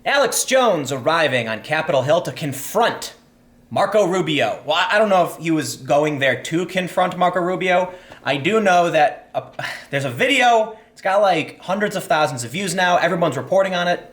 Alex Jones arriving on Capitol Hill to confront Marco Rubio. Well, I don't know if he was going there to confront Marco Rubio. I do know that there's a video. It's got like hundreds of thousands of views now. Everyone's reporting on it.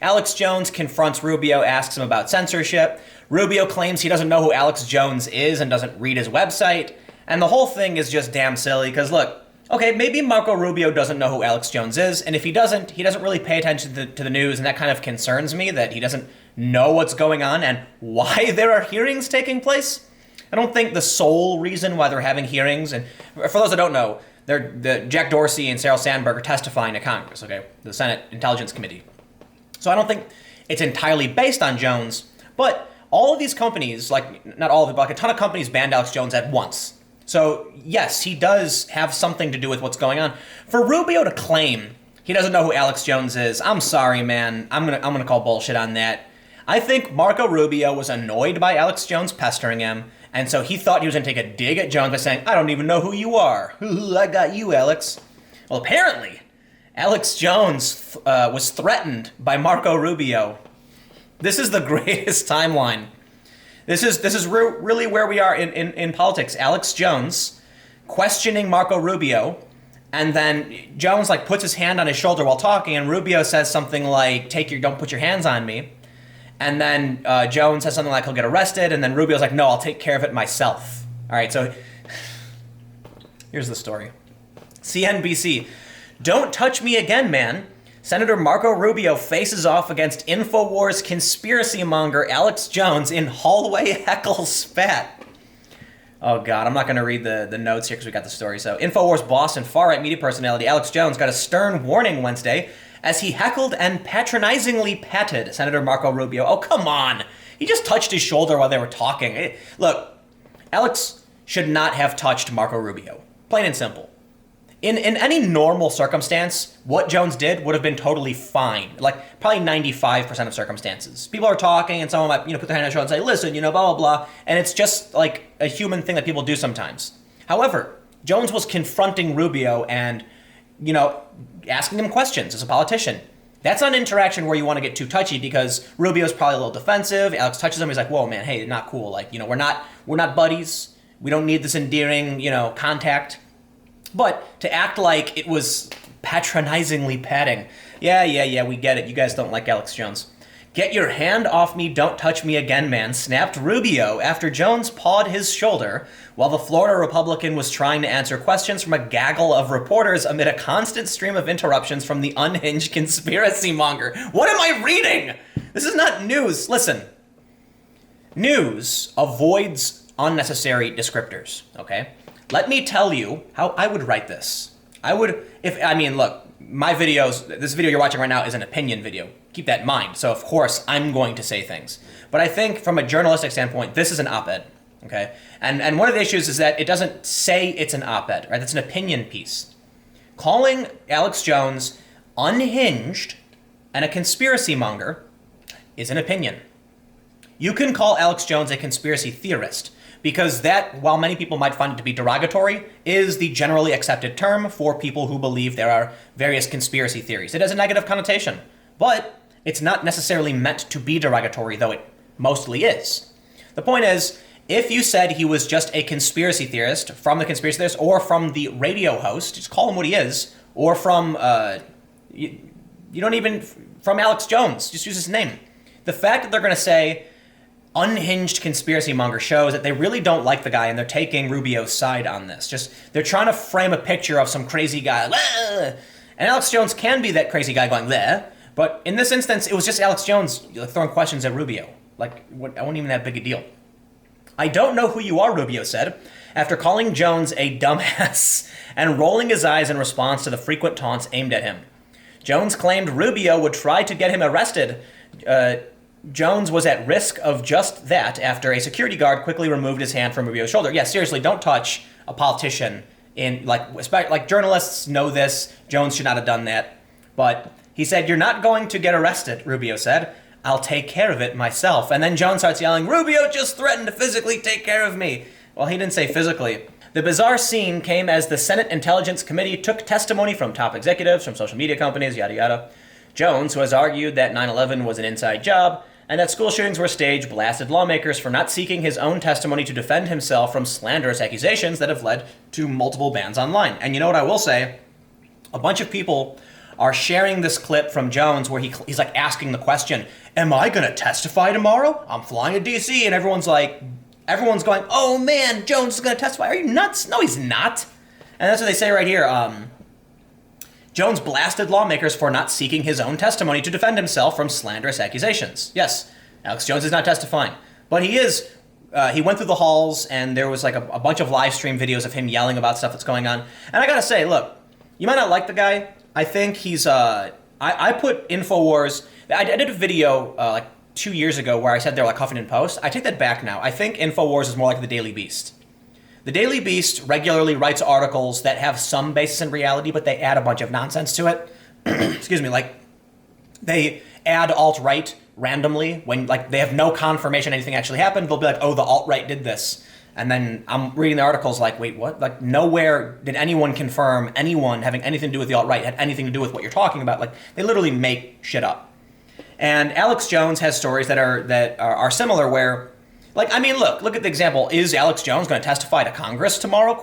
Alex Jones confronts Rubio, asks him about censorship. Rubio claims he doesn't know who Alex Jones is and doesn't read his website. And the whole thing is just damn silly because look, okay, maybe Marco Rubio doesn't know who Alex Jones is, and if he doesn't really pay attention to the news, and that kind of concerns me that he doesn't know what's going on and why there are hearings taking place. I don't think the sole reason why they're having hearings, and for those that don't know, Jack Dorsey and Sheryl Sandberg are testifying to Congress, okay, the Senate Intelligence Committee. So I don't think it's entirely based on Jones, but all of these companies, like not all of them, but like a ton of companies banned Alex Jones at once. So yes, he does have something to do with what's going on. For Rubio to claim he doesn't know who Alex Jones is, I'm sorry, man. I'm gonna call bullshit on that. I think Marco Rubio was annoyed by Alex Jones pestering him, and so he thought he was gonna take a dig at Jones by saying, "I don't even know who you are. I got you, Alex." Well, apparently, Alex Jones was threatened by Marco Rubio. This is the greatest timeline. This is really where we are in politics. Alex Jones questioning Marco Rubio, and then Jones like puts his hand on his shoulder while talking, and Rubio says something like, "Don't put your hands on me." And then Jones says something like he'll get arrested, and then Rubio's like, "No, I'll take care of it myself." All right, so here's the story. CNBC, "Don't touch me again, man. Senator Marco Rubio faces off against InfoWars conspiracy monger Alex Jones in hallway heckle spat." Oh God, I'm not going to read the notes here because we got the story. So InfoWars boss and far-right media personality Alex Jones got a stern warning Wednesday as he heckled and patronizingly patted Senator Marco Rubio. Oh, come on. He just touched his shoulder while they were talking. Look, Alex should not have touched Marco Rubio. Plain and simple. In any normal circumstance, what Jones did would have been totally fine. Like, probably 95% of circumstances. People are talking and someone might, put their hand on their shoulder and say, "Listen, blah, blah, blah." And it's just like a human thing that people do sometimes. However, Jones was confronting Rubio and, asking him questions as a politician. That's not an interaction where you want to get too touchy because Rubio's probably a little defensive. Alex touches him. He's like, "Whoa, man, hey, not cool. Like, we're not buddies. We don't need this endearing, contact." But to act like it was patronizingly patting. Yeah, we get it. You guys don't like Alex Jones. "Get your hand off me, don't touch me again, man," snapped Rubio after Jones pawed his shoulder while the Florida Republican was trying to answer questions from a gaggle of reporters amid a constant stream of interruptions from the unhinged conspiracy monger. What am I reading? This is not news. Listen, news avoids unnecessary descriptors, okay? Let me tell you how I would write this. Look, my videos, this video you're watching right now is an opinion video. Keep that in mind. So of course I'm going to say things. But I think from a journalistic standpoint, this is an op-ed, okay? And one of the issues is that it doesn't say it's an op-ed, right? It's an opinion piece. Calling Alex Jones unhinged and a conspiracy monger is an opinion. You can call Alex Jones a conspiracy theorist, because that, while many people might find it to be derogatory, is the generally accepted term for people who believe there are various conspiracy theories. It has a negative connotation, but it's not necessarily meant to be derogatory, though it mostly is. The point is, if you said he was just a conspiracy theorist, from the conspiracy theorist, or from the radio host, just call him what he is, or from, you don't even, from Alex Jones, just use his name. The fact that they're going to say unhinged conspiracy monger shows that they really don't like the guy and they're taking Rubio's side on this. They're trying to frame a picture of some crazy guy. "Bleh!" And Alex Jones can be that crazy guy going "Bleh!" But in this instance, it was just Alex Jones throwing questions at Rubio. I wasn't even that big a deal. "I don't know who you are," Rubio said, after calling Jones a dumbass and rolling his eyes in response to the frequent taunts aimed at him. Jones claimed Rubio would try to get him arrested. Jones was at risk of just that after a security guard quickly removed his hand from Rubio's shoulder. Yeah, seriously, don't touch a politician. Like journalists know this. Jones should not have done that. But he said, "You're not going to get arrested," Rubio said. "I'll take care of it myself." And then Jones starts yelling, "Rubio just threatened to physically take care of me." Well, he didn't say physically. The bizarre scene came as the Senate Intelligence Committee took testimony from top executives, from social media companies, yada yada. Jones, who has argued that 9/11 was an inside job and that school shootings were staged, blasted lawmakers for not seeking his own testimony to defend himself from slanderous accusations that have led to multiple bans online. And you know what I will say? A bunch of people are sharing this clip from Jones where he's like asking the question, am I going to testify tomorrow? I'm flying to D.C. And everyone's going, oh man, Jones is going to testify. Are you nuts? No, he's not. And that's what they say right here. Jones blasted lawmakers for not seeking his own testimony to defend himself from slanderous accusations. Yes, Alex Jones is not testifying, but he is. He went through the halls, and there was like a bunch of live stream videos of him yelling about stuff that's going on. And I gotta say, look, you might not like the guy. I think he's. I put InfoWars. I did a video like 2 years ago where I said they're like Huffington Post. I take that back now. I think InfoWars is more like the Daily Beast. The Daily Beast regularly writes articles that have some basis in reality, but they add a bunch of nonsense to it. Excuse me, like they add alt-right randomly when like they have no confirmation anything actually happened. They'll be like, oh, the alt-right did this. And then I'm reading the articles like, wait, what? Like nowhere did anyone confirm anyone having anything to do with the alt-right had anything to do with what you're talking about. Like they literally make shit up. And Alex Jones has stories that are similar where, like, I mean, look at the example. Is Alex Jones going to testify to Congress tomorrow, ?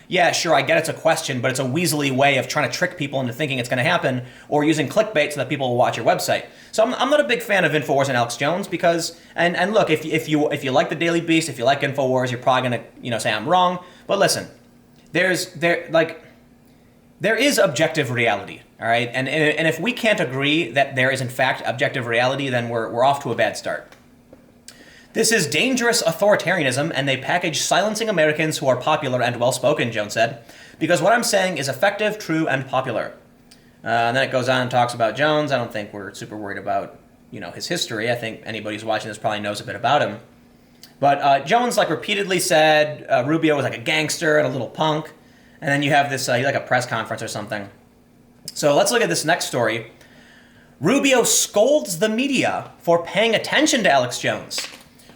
Yeah, sure, I get it's a question, but it's a weaselly way of trying to trick people into thinking it's going to happen or using clickbait so that people will watch your website. So I'm not a big fan of InfoWars and Alex Jones because, and look, if you like the Daily Beast, if you like InfoWars, you're probably going to, say I'm wrong. But listen, there is objective reality, all right? And if we can't agree that there is in fact objective reality, then we're off to a bad start. This is dangerous authoritarianism, and they package silencing Americans who are popular and well-spoken, Jones said, because what I'm saying is effective, true, and popular. And then it goes on and talks about Jones. I don't think we're super worried about, his history. I think anybody who's watching this probably knows a bit about him. But Jones, repeatedly said Rubio was like a gangster and a little punk. And then you have this, like a press conference or something. So let's look at this next story. Rubio scolds the media for paying attention to Alex Jones.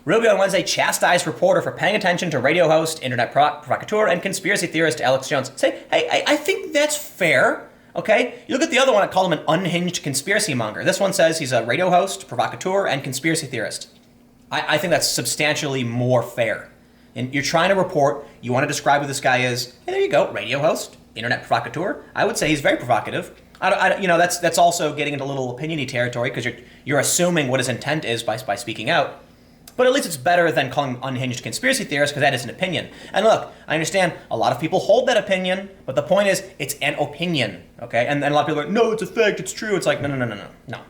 Rubio on Wednesday chastised reporter for paying attention to radio host, internet provocateur, and conspiracy theorist Alex Jones. Say, hey, I think that's fair, okay? You look at the other one, I call him an unhinged conspiracy monger. This one says he's a radio host, provocateur, and conspiracy theorist. I think that's substantially more fair. And you're trying to report, you want to describe who this guy is. Hey, there you go, radio host, internet provocateur. I would say he's very provocative. That's also getting into a little opinion-y territory because you're assuming what his intent is by speaking out. But at least it's better than calling him unhinged conspiracy theorist because that is an opinion. And look, I understand a lot of people hold that opinion, but the point is it's an opinion, okay? And a lot of people are like, no, it's a fact, it's true. It's like, no.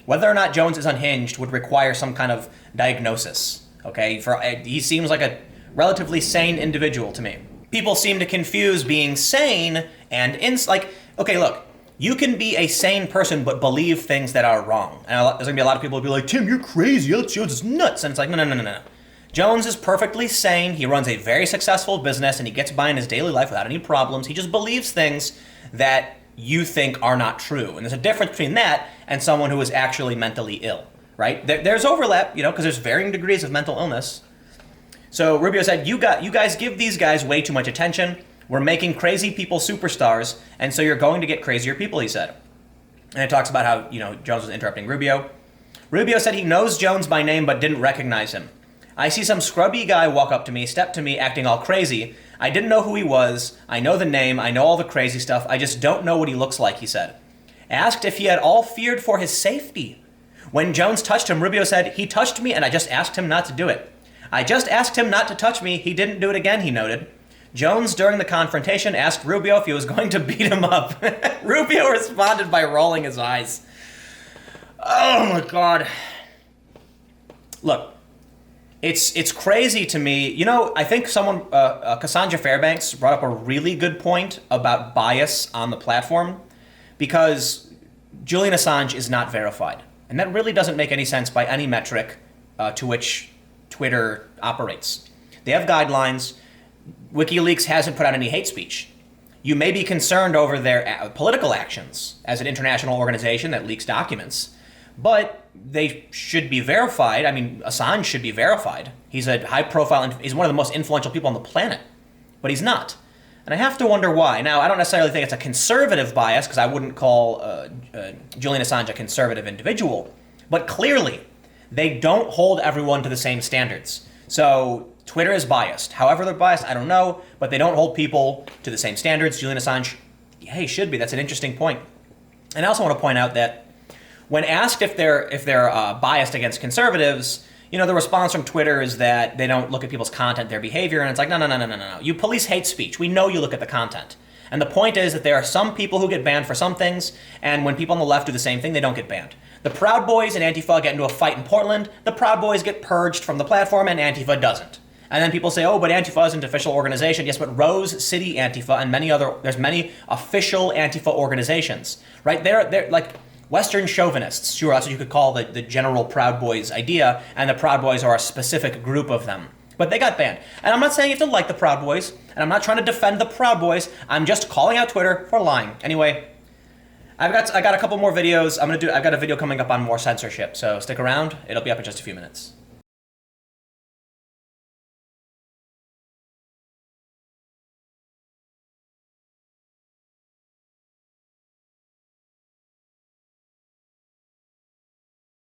Whether or not Jones is unhinged would require some kind of diagnosis, okay? He seems like a relatively sane individual to me. People seem to confuse being sane and okay, look. You can be a sane person but believe things that are wrong. And there's going to be a lot of people who will be like, Tim, you're crazy. Alex Jones is nuts. And it's like, no. Jones is perfectly sane. He runs a very successful business and he gets by in his daily life without any problems. He just believes things that you think are not true. And there's a difference between that and someone who is actually mentally ill, right? There's overlap, because there's varying degrees of mental illness. So Rubio said, you guys give these guys way too much attention. We're making crazy people superstars, and so you're going to get crazier people, he said. And it talks about how, Jones was interrupting Rubio. Rubio said he knows Jones by name but didn't recognize him. I see some scrubby guy walk up to me, step to me, acting all crazy. I didn't know who he was. I know the name. I know all the crazy stuff. I just don't know what he looks like, he said. Asked if he had all feared for his safety. When Jones touched him, Rubio said, he touched me and I just asked him not to do it. I just asked him not to touch me. He didn't do it again, he noted. Jones, during the confrontation, asked Rubio if he was going to beat him up. Rubio responded by rolling his eyes. Oh my God. Look, it's crazy to me. I think someone, Cassandra Fairbanks, brought up a really good point about bias on the platform because Julian Assange is not verified. And that really doesn't make any sense by any metric to which Twitter operates. They have guidelines. WikiLeaks hasn't put out any hate speech. You may be concerned over their political actions as an international organization that leaks documents, but they should be verified. I mean, Assange should be verified. He's a high-profile, he's one of the most influential people on the planet, but he's not. And I have to wonder why. Now, I don't necessarily think it's a conservative bias, because I wouldn't call Julian Assange a conservative individual. But clearly, they don't hold everyone to the same standards. So Twitter is biased. However they're biased, I don't know, but they don't hold people to the same standards. Julian Assange, yeah, he should be. That's an interesting point. And I also want to point out that when asked if they're biased against conservatives, you know, the response from Twitter is that they don't look at people's content, their behavior, and it's like, no. You police hate speech. We know you look at the content. And the point is that there are some people who get banned for some things, and when people on the left do the same thing, they don't get banned. The Proud Boys and Antifa get into a fight in Portland. The Proud Boys get purged from the platform, and Antifa doesn't. And then people say, oh, but Antifa isn't an official organization. Yes, but Rose City Antifa and there's many official Antifa organizations, right? They're like Western chauvinists. Sure, that's what you could call the general Proud Boys idea, and the Proud Boys are a specific group of them. But they got banned. And I'm not saying you have to like the Proud Boys, and I'm not trying to defend the Proud Boys. I'm just calling out Twitter for lying. Anyway, I got a couple more videos. I've got a video coming up on more censorship, so stick around. It'll be up in just a few minutes.